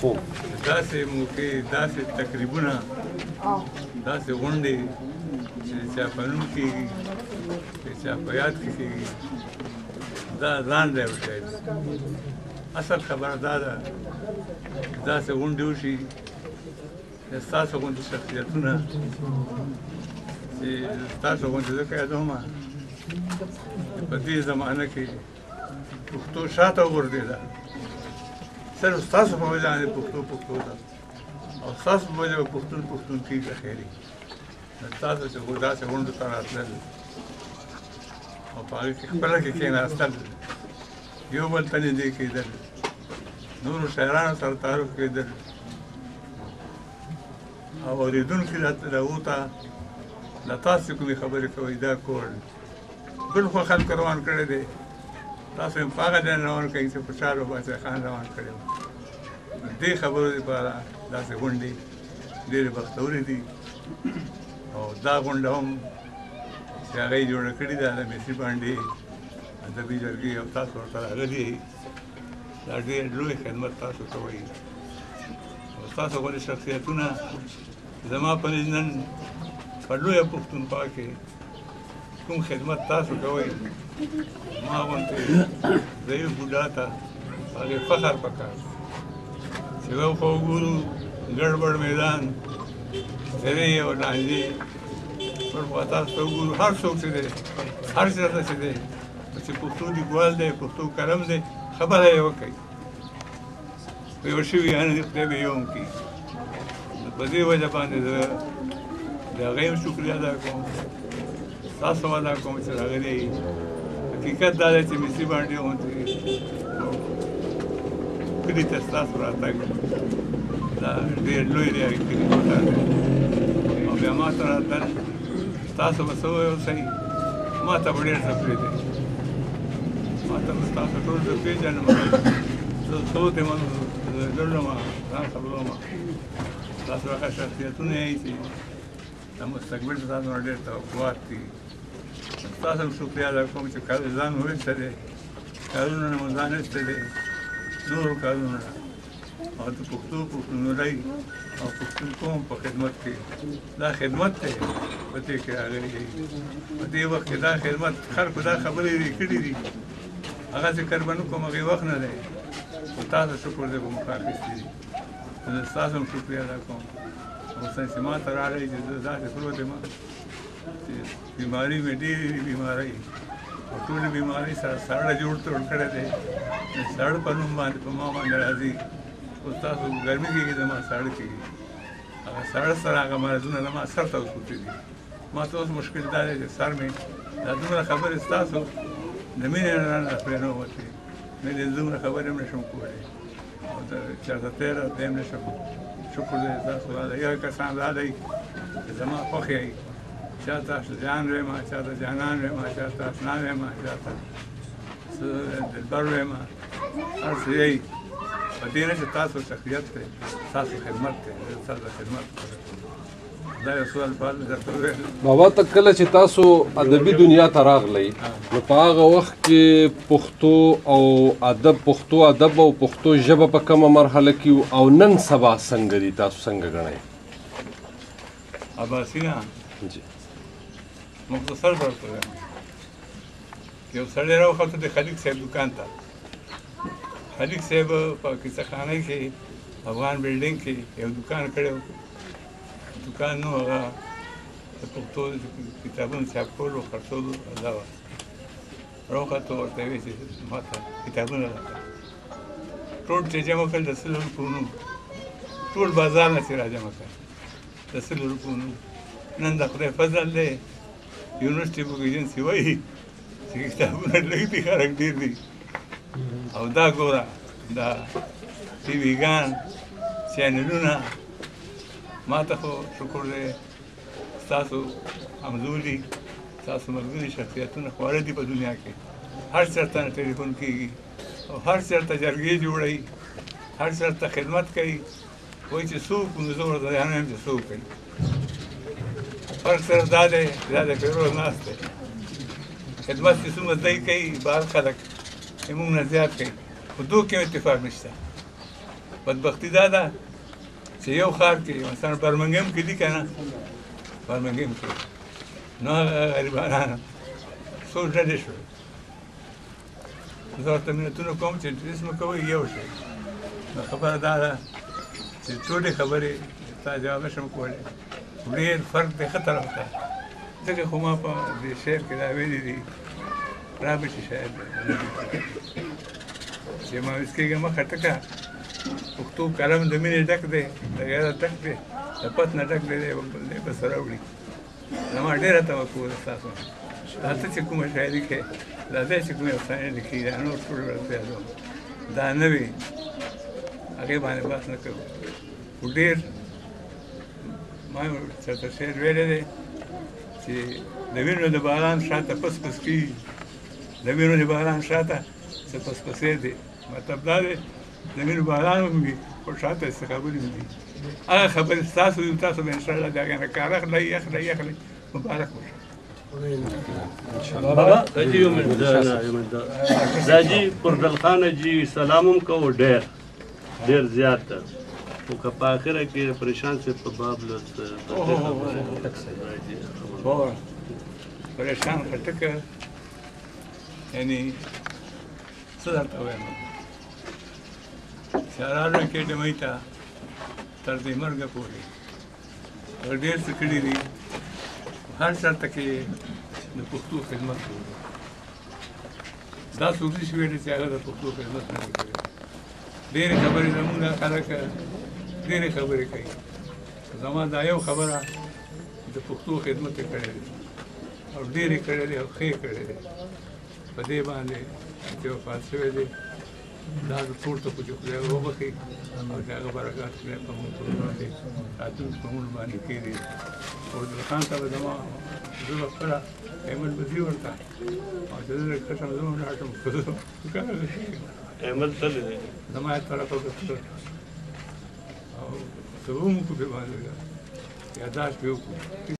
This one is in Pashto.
خوب داسې موقع داسې تقریبونه داسې غونډې چې چا په نوم کېږي چې چا په یاد کې کېږي دا ځان دی یو شی دی اصل خبره دا ده چې داسې غونډې وشي چې ستاسو غوندې شخصیتونه چې ستاسو غوندې ځکه یادوم چې په دې زمانه کې پښتو شاته وغورځېده صرف ستاسو په وجه باندې پښتو ده او ستاسو په وجه به پښتون کېږي خیري تاسو چې داسې غونډو ته راتلل او په هغې کې خپله کې کېناستل یو بل ته نږدې کېدل نورو شاعرانو سره تعارف کېدل او اورېدونکي راغو ته له تاسو کومې خبرې کوئ دا کول بلخوا خلکو روان کړی دی تاسو هم په هغه ډول روان کوئ چې خوشحال بادشاه خان روان کړی و دې خبرو لپاره داسې غونډې ډېرې بختورې دي او دا غونډه هم چې هغه یې جوړه کړې ده د مصري بانډې ادبي جرګې او تاسو ورته راغلي دا ډېر لوی خدمت تاسو کوئ او ستاسو غوندې شخصیتونه زما په نظر نن په لویه پښتونخوا کې کوم خدمت تاسو کوئ ما غوندې ضعیف بوډا ته هغې فخر پکار چې یو خوا وګورو ګډوډ میدان درې او لانجې بل خوا تاسو ته وګورو هر څوک چې دی هر چېرته چې دی چې پښتو لیکوال دی پښتو قلم دی خبره یې وکړئ په یو شوي یعنې د خدای به یو هم کړي په دې وجه باندې زه د هغې هم شکریه ادا کوم تاسو هم ادا کوم چې راغلي حقیقت دا دی چې مصري بانډې غوندې کلي ته ستاسو راتګ دا ډېر لوی دی هغې کلي ته او بیا ما ته راتلل تاسو به څه واوسئ ما ته به ډېر څه پرېږدئ ما ته به تاسو ټول زه پېژنم زه څوک یم زه لرم ځان خبروم تاسو هغه شخصیتونه یئ چې د مستقبل تاسو نه ډېر توقعات دي تاسو هم شکریه ادا کوم چې ځان مو ویسته دی کارونه نه مو ځان ایسته دی نورو کارونه او د پښتو پښتونولۍ او پښتون قوم په خدمت کې دا خدمت دی په دې کې راغلی دی په دې وخت کې دا خدمت خلکو دا خبرې کړي دي هغه ذکر به نه کوم هغې وخت نه دی خو تاسو شکر دی په مخ اخیستي دي زه ستاسو هم شکریه ادا کوم اوس چې ما ته راغلی چې زه داسې پروت یم چې بیماري مې ډېرې بیمارۍ او ټولې بیمارۍ سره ساړه جوړ کړی دی ساړه په نوم باندې په ما باندې راځي اوس تاسو ګرمي کېږي زما ساړه کېږي هغه ساړه سره هغه مرضونه زما سر ته وسوتي دي ما ته اوس مشکل دا دی چې سر مې دا دومره خبرې ستاسو د مینې نه رانه پرې نه ووتې مې دې دومره خبرې هم نشم کولی او چېرته تېره دی هم نشم شکر دی تاسو دا دی هغه کسان دا دی چې زما خوښ یئ چا تاسو جان ویم چا ته جانان ویم چا ته اشنا ویم چا ته دلبر ویم هر څه یئ په دې نه چې تاسو شخصیت دی تاسو خدمت دی تاسو خدمت دا یو سوال پال درته وویل بابا ته کله چې تاسو ادبي دنیا ته راغلی نو په هغه وخت کې پښتو ادب او پښتو ژبه په کومه مرحله کې او نن سبا څنګه دي تاسو څنګه ګڼئ عباسینا جی مختصر درته وایم یو سړی راوخته د خلیق صاحب دکان ته خلیق صاحب په کیسه خانه کې افغان بلډینګ کې یو دکان کړی و دکان نو هغه د پښتو کتابونو چاپ کولو خرڅولو دا وه راوخته ورته ویې چې ما ته کتابونه راکړه ټول چې جمع کړل د 100 روپو نوم ټول بازار نه چې را جمع کړل د 100 روپو نوم نن د خدای فضل دی یونیورسټي بک ایجنسي وایي چې کتابونه لږ دي خلک ډېر دي او دا ګوره دا ټي ویګان چینلونه ما ته خو شکر دی ستاسو همزولي ستاسو ملګري شخصیتونه خواړه دي په دنیا کې هر چېرته نه ټلیفون کېږي او هر چېرته جرګې جوړوي هر چېرته خدمت کوي وایي چې څوک نو زه ورته یانم چې څوک کوي فرق صرف دا دی دا د فیروز ناست دی خدمت چې څومره دی کوي بهر خلک موږ نه زیات کوي خو دو کې اتفاق نشته بدبختي دا ده چې یو ښار کې مثلا برمنګهم کې دي که نه برمنګهم کې نو هغه غریبانان څو ډلې شول زه ورته مینتونه کوم چې انټرس مه کوئ یو شی نو خبره دا ده چې ټولې خبرې تا جواب نه شم کولی ډېر فرق دی ښه طرف ته ځکه خو ما په دې شعر کې دا ویلي دي رابطي شاعر دی چې ما ویس کېږه مخه ټکه پښتو قلم د مینې ډک دی د غیرت ډک دی د پت نه ډک دی دی به سره وړي زما ډېره توقع ده ستاسو دا ته چې کومه شاعري کوې دا دی چې کومې افسانې لیکي دا نور ټول ورته یادوم دا نه وي هغې باندې بحث نه کوو خو ډېر ما چېرته شعر ویلی دی چې د وینو د باران شاته پس پس کېږي د وینو د باران شاته څه پس پسې دی مطلب دا دی د وینو باران هم وي خو شاته څه خبرې هم دي هغه خبرې ستاسو دي تاسو به انشاءالله د هغې نه کار اخلئ مبارک وشه بابا دا جی پردل خان جی سلام هم کو ډېر زیات ده خو که په اخره کې پریشان سے په باب پریشان خټکه یعنی څه درته وایم شهرانو اکیډمۍ ته تر دې مرګه پورې ډېر څه کړي دي هر چېرته کې د پښتو خدمت کوو دا څوک نشي ویلی چې هغه د پښتو خدمت نه دی کړی ډېرې خبرې زموږ دا خلک ډېرې خبرې کوي زما دا یو خبره د پښتو خدمت یې کړی دی او ډېرې کړی دی او ښه یې کړی دی په دې باندې چې وفات شوی دی دا د پورته خو چې خدای وبخي او د هغه برکات خدای په موږ ټول باندې راتلونکي په موږ باندې کېږي فضل خان ته به زما زه به خپله احمد بدي ورته او چې زه کټم زه هم لاړم احمد تللی دی زما یې طرفه به او څه به ومو کړو پرې باندې یاداشت به وکړو